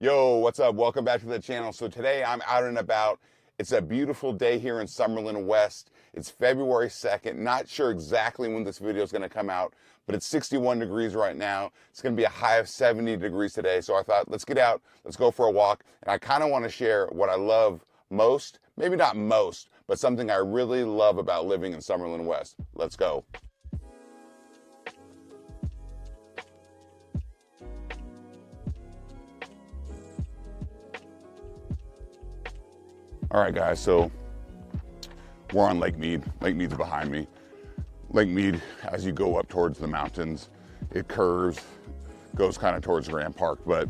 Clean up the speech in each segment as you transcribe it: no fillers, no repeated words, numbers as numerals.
Yo, what's up? Welcome back to the channel. So today I'm out and about. It's a beautiful day here in Summerlin West. It's February 2nd. Not sure exactly when this video is going to come out, but it's 61 degrees right now. It's going to be a high of 70 degrees today. So I thought, let's get out, let's go for a walk. And I kind of want to share what I love most, maybe not most, but something I really love about living in Summerlin West. Let's go. All right, guys, so we're on Lake Mead. Lake Mead's behind me. Lake Mead, as you go up towards the mountains, it curves, goes kind of towards Grand Park, but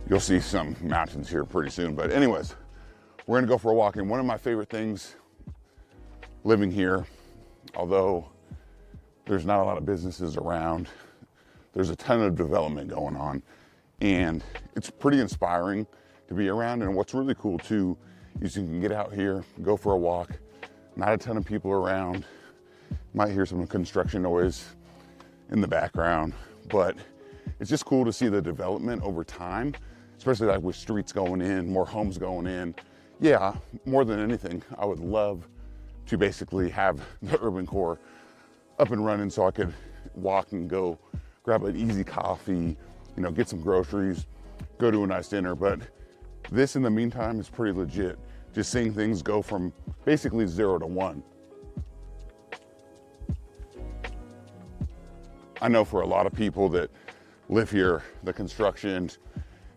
you'll see some mountains here pretty soon. But anyways, we're gonna go for a walk. And one of my favorite things living here, although there's not a lot of businesses around, there's a ton of development going on, and it's pretty inspiring to be around. And what's really cool too is you can get out here, go for a walk, not a ton of people around. Might hear some construction noise in the background, but it's just cool to see the development over time, especially like with streets going in, more homes going in. Yeah, more than anything, I would love to basically have the urban core up and running so I could walk and go grab an easy coffee, you know, get some groceries, go to a nice dinner. But this, in the meantime, is pretty legit. Just seeing things go from basically 0 to 1. I know for a lot of people that live here, the construction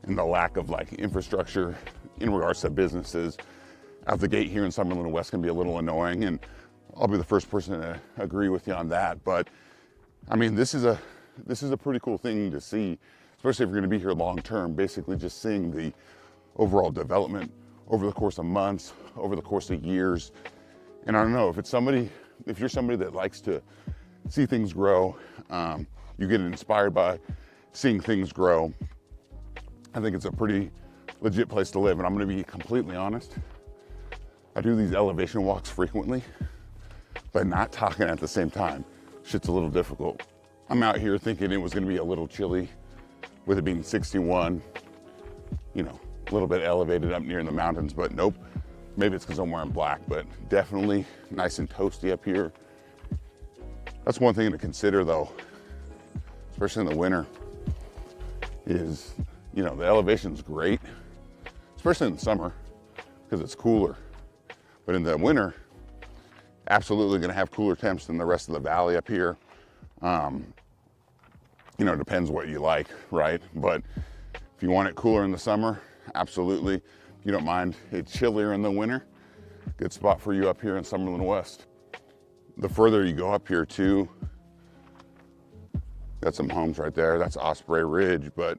and the lack of like infrastructure in regards to businesses out the gate here in Summerlin West can be a little annoying, and I'll be the first person to agree with you on that. But I mean, this is a pretty cool thing to see, especially if you're going to be here long term. Basically, just seeing the overall development over the course of months, over the course of years. And I don't know, if you're somebody that likes to see things grow, you get inspired by seeing things grow, I think it's a pretty legit place to live. And I'm gonna be completely honest, I do these elevation walks frequently, but not talking at the same time. Shit's a little difficult. I'm out here thinking it was gonna be a little chilly with it being 61, you know, a little bit elevated up near the mountains, but nope. Maybe it's because I'm wearing black, but definitely nice and toasty up here. That's one thing to consider though, especially in the winter, is, you know, the elevation's great, especially in the summer because it's cooler. But in the winter, absolutely gonna have cooler temps than the rest of the valley up here. You know, it depends what you like, right? But if you want it cooler in the summer, absolutely. You don't mind it chillier in the winter, good spot for you up here in Summerlin West. The further you go up here too, got some homes right there. That's Osprey Ridge, but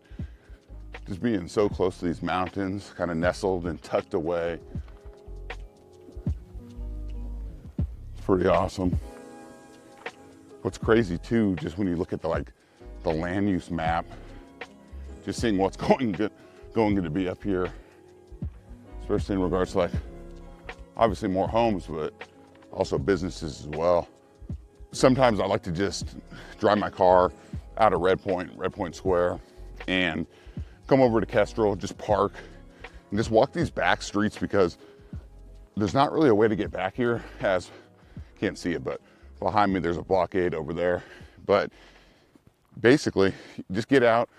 just being so close to these mountains, kind of nestled and tucked away, it's pretty awesome. What's crazy too, just when you look at the land use map, just seeing what's going to be up here, especially in regards to like obviously more homes, but also businesses as well. Sometimes I like to just drive my car out of Red Point Square, and come over to Kestrel, just park and just walk these back streets, because there's not really a way to get back here. As can't see it, but behind me there's a blockade over there. But basically just get out,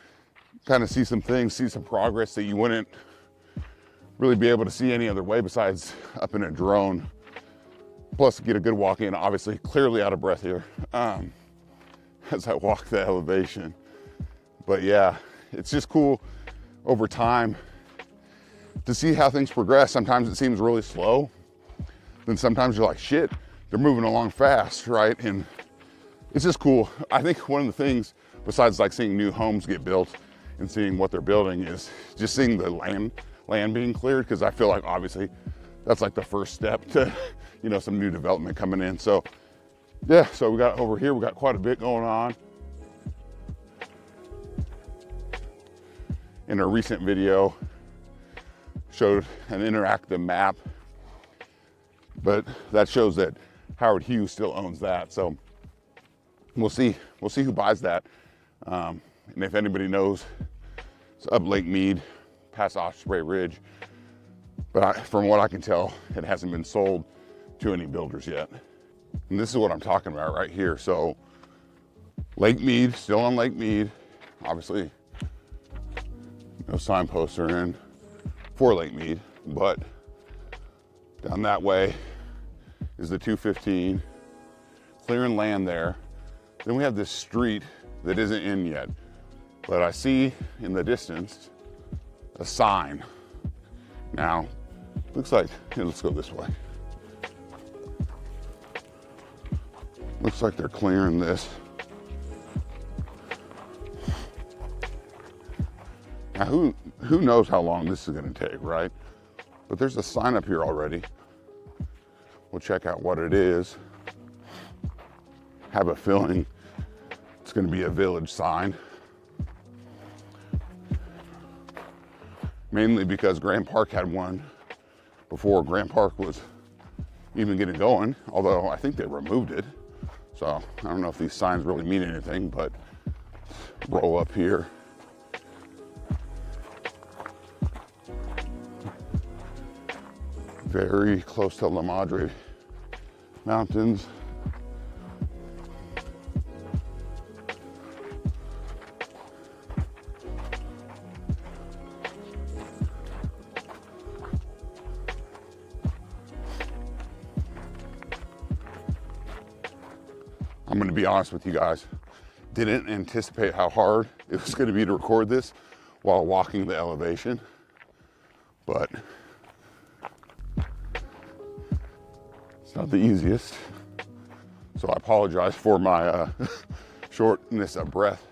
kind of see some things, see some progress that you wouldn't really be able to see any other way besides up in a drone. Plus get a good walk in, obviously clearly out of breath here as I walk the elevation. But yeah, it's just cool over time to see how things progress. Sometimes it seems really slow, then sometimes you're like, shit, they're moving along fast, right? And it's just cool. I think one of the things, besides like seeing new homes get built and seeing what they're building, is just seeing the land being cleared, because I feel like obviously that's like the first step to, you know, some new development coming in. So yeah, so we got over here, we got quite a bit going on. In a recent video, showed an interactive map, but that shows that Howard Hughes still owns that. So we'll see who buys that. And if anybody knows It's up Lake Mead, past Osprey Ridge. But from what I can tell, it hasn't been sold to any builders yet. And this is what I'm talking about right here. So Lake Mead, still on Lake Mead. Obviously, no signposts are in for Lake Mead, but down that way is the 215, clearing land there. Then we have this street that isn't in yet, but I see in the distance a sign. Now, looks like, here, let's go this way. Looks like they're clearing this. Now, who knows how long this is gonna take, right? But there's a sign up here already. We'll check out what it is. Have a feeling it's gonna be a village sign. Mainly because Grand Park had one before Grand Park was even getting going, although I think they removed it. So I don't know if these signs really mean anything, but roll up here. Very close to La Madre Mountains. I'm going to be honest with you guys, didn't anticipate how hard it was going to be to record this while walking the elevation, but it's not the easiest. So I apologize for my shortness of breath.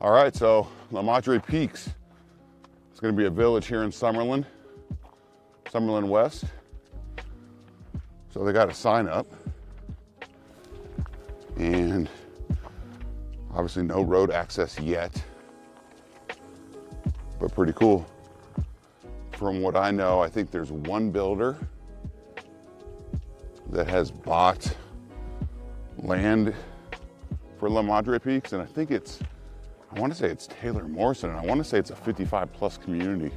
All right, so La Madre Peaks. It's going to be a village here in Summerlin West. So they got a sign up. And obviously no road access yet, but pretty cool. From what I know, I think there's one builder that has bought land for La Madre Peaks, and I think I want to say it's Taylor Morrison, and I want to say it's a 55+ community.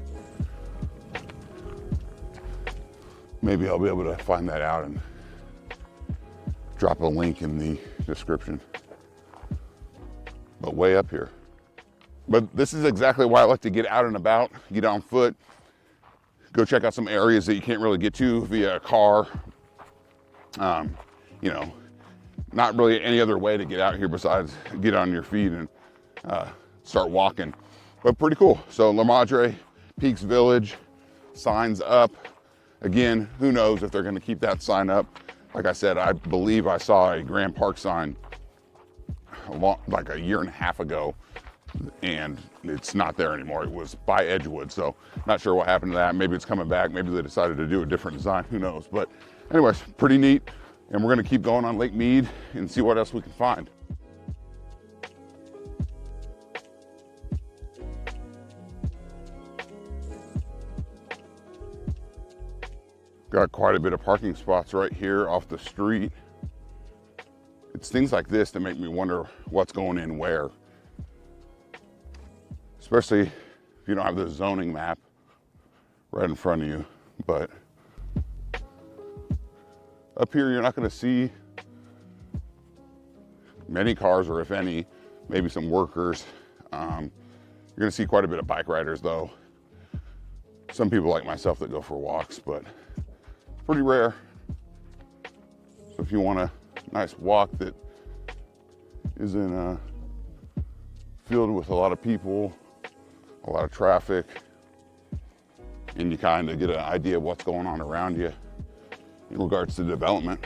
Maybe I'll be able to find that out and drop a link in the description. But way up here. But this is exactly why I like to get out and about, get on foot, go check out some areas that you can't really get to via a car. You know, not really any other way to get out here besides get on your feet and start walking. But pretty cool. So La Madre Peaks Village, signs up. Again, who knows if they're going to keep that sign up. Like I said, I believe I saw a Grand Park sign like a year and a half ago, and it's not there anymore. It was by Edgewood, so not sure what happened to that. Maybe it's coming back. Maybe they decided to do a different design. Who knows? But anyways, pretty neat. And we're going to keep going on Lake Mead and see what else we can find. Got quite a bit of parking spots right here off the street. It's things like this that make me wonder what's going in where. Especially if you don't have the zoning map right in front of you. But up here, you're not going to see many cars, or if any, maybe some workers. You're going to see quite a bit of bike riders though. Some people like myself that go for walks, but pretty rare. So if you want a nice walk that isn't filled with a lot of people, a lot of traffic, and you kind of get an idea of what's going on around you in regards to development,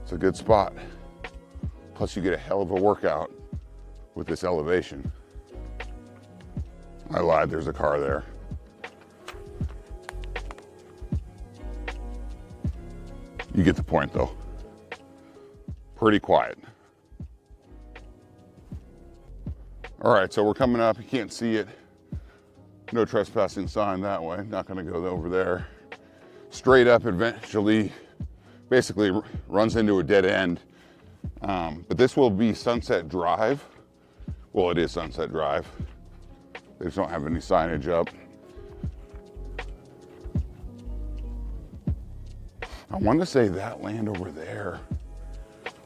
it's a good spot. Plus you get a hell of a workout with this elevation. I lied, there's a car there. You get the point though. Pretty quiet. All right, so we're coming up. You can't see it. No trespassing sign that way. Not gonna go over there. Straight up eventually, basically runs into a dead end. But this will be Sunset Drive. Well, it is Sunset Drive. They just don't have any signage up. I want to say that land over there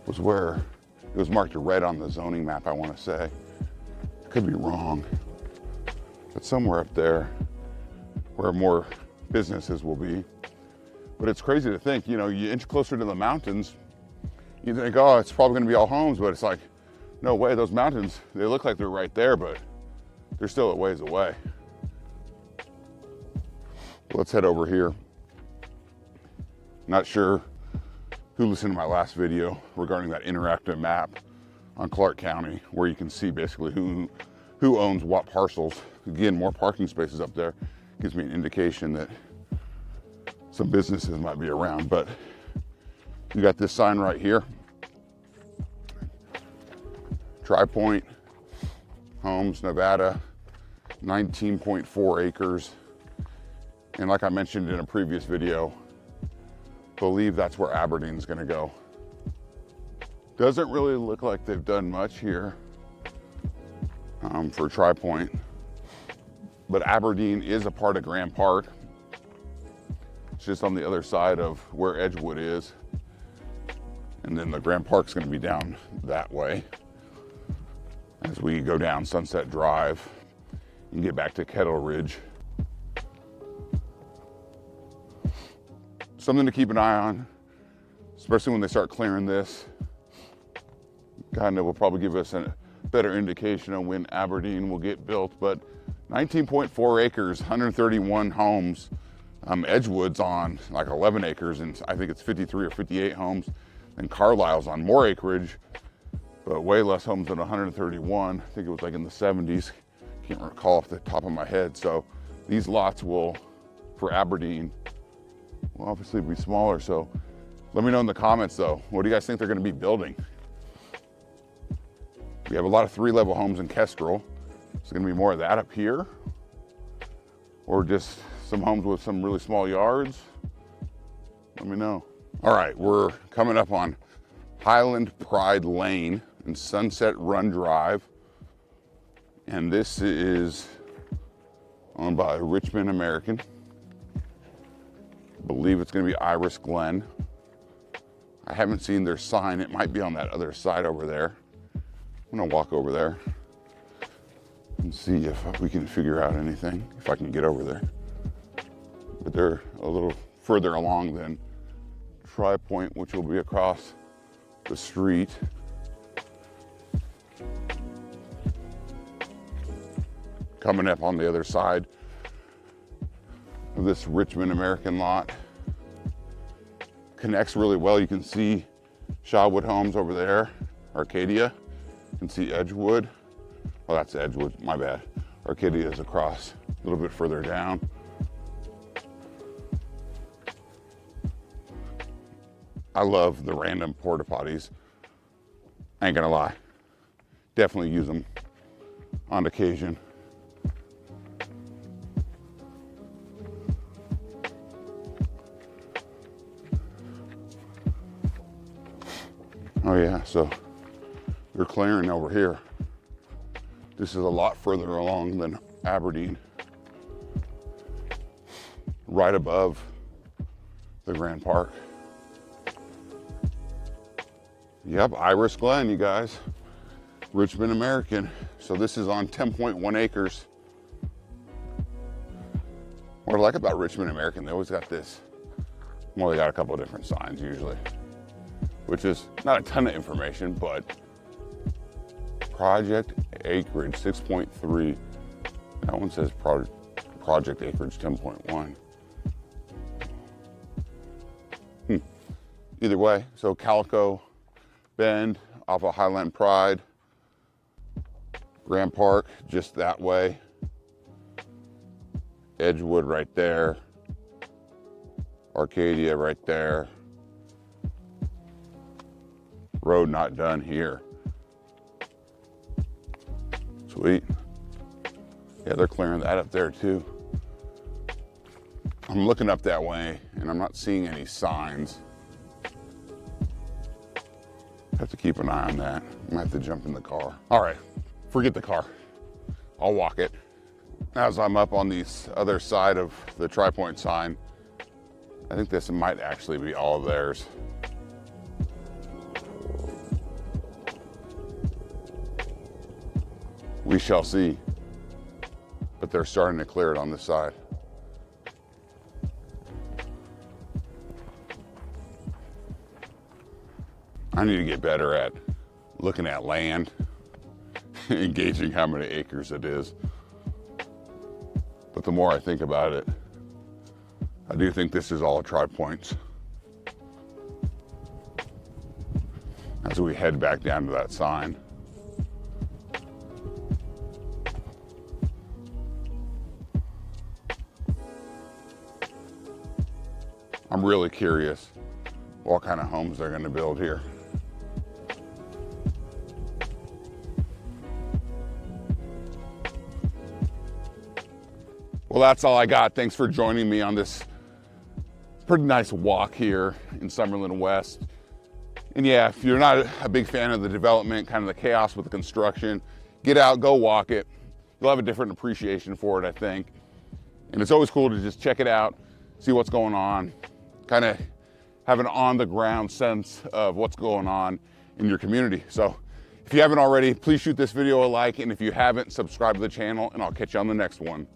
was where it was marked red on the zoning map, I want to say. I could be wrong. But somewhere up there where more businesses will be. But it's crazy to think, you know, you inch closer to the mountains, you think, oh, it's probably gonna be all homes, but it's like, no way, those mountains, they look like they're right there, but they're still a ways away. Let's head over here. Not sure who listened to my last video regarding that interactive map on Clark County, where you can see basically who owns what parcels. Again, more parking spaces up there gives me an indication that some businesses might be around, but you got this sign right here. Tripointe Homes, Nevada, 19.4 acres. And like I mentioned in a previous video, believe that's where Aberdeen's gonna go. Doesn't really look like they've done much here for Tripointe, but Aberdeen is a part of Grand Park. It's just on the other side of where Edgewood is. And then the Grand Park's gonna be down that way as we go down Sunset Drive and get back to Kettle Ridge. Something to keep an eye on, especially when they start clearing this. God, it will probably give us a better indication of when Aberdeen will get built, but 19.4 acres, 131 homes. Edgewood's on like 11 acres, and I think it's 53 or 58 homes. And Carlisle's on more acreage, but way less homes than 131. I think it was like in the 70s. Can't recall off the top of my head. So these lots will, for Aberdeen, will obviously be smaller. So let me know in the comments though, what do you guys think they're gonna be building? We have a lot of 3-level homes in Kestrel. Is it gonna be more of that up here? Or just some homes with some really small yards? Let me know. All right, we're coming up on Highland Pride Lane and Sunset Run Drive. And this is owned by Richmond American. I believe it's gonna be Iris Glen. I haven't seen their sign. It might be on that other side over there. I'm gonna walk over there and see if we can figure out anything, if I can get over there. But they're a little further along than Tripointe, which will be across the street. Coming up on the other side of this Richmond American lot. Connects really well. You can see Shawwood Homes over there, Arcadia. You can see Edgewood. Well, that's Edgewood, my bad. Arcadia is across a little bit further down. I love the random porta potties. I ain't gonna lie. Definitely use them on occasion. Oh yeah, so they're clearing over here. This is a lot further along than Aberdeen. Right above the Grand Park. Yep, Iris Glen, you guys. Richmond American. So this is on 10.1 acres. What I like about Richmond American, they always got this, well, they got a couple of different signs usually, which is not a ton of information, but project acreage 6.3. That one says project acreage 10.1. Either way, so Calico Bend off of Highland Pride, Grand Park just that way, Edgewood right there, Arcadia right there. Road not done here. Sweet. Yeah, they're clearing that up there too. I'm looking up that way and I'm not seeing any signs. Have to keep an eye on that. I might have to jump in the car. All right, forget the car. I'll walk it. As I'm up on the other side of the Tripointe sign, I think this might actually be all of theirs. We shall see. But they're starting to clear it on this side. I need to get better at looking at land and gauging how many acres it is. But the more I think about it, I do think this is all Tripointes. As we head back down to that sign. I'm really curious what kind of homes they're going to build here. Well, that's all I got. Thanks for joining me on this pretty nice walk here in Summerlin West. And yeah, if you're not a big fan of the development, kind of the chaos with the construction, get out, go walk it. You'll have a different appreciation for it, I think. And it's always cool to just check it out, see what's going on, kind of have an on-the-ground sense of what's going on in your community. So if you haven't already, please shoot this video a like, and if you haven't, subscribe to the channel, and I'll catch you on the next one.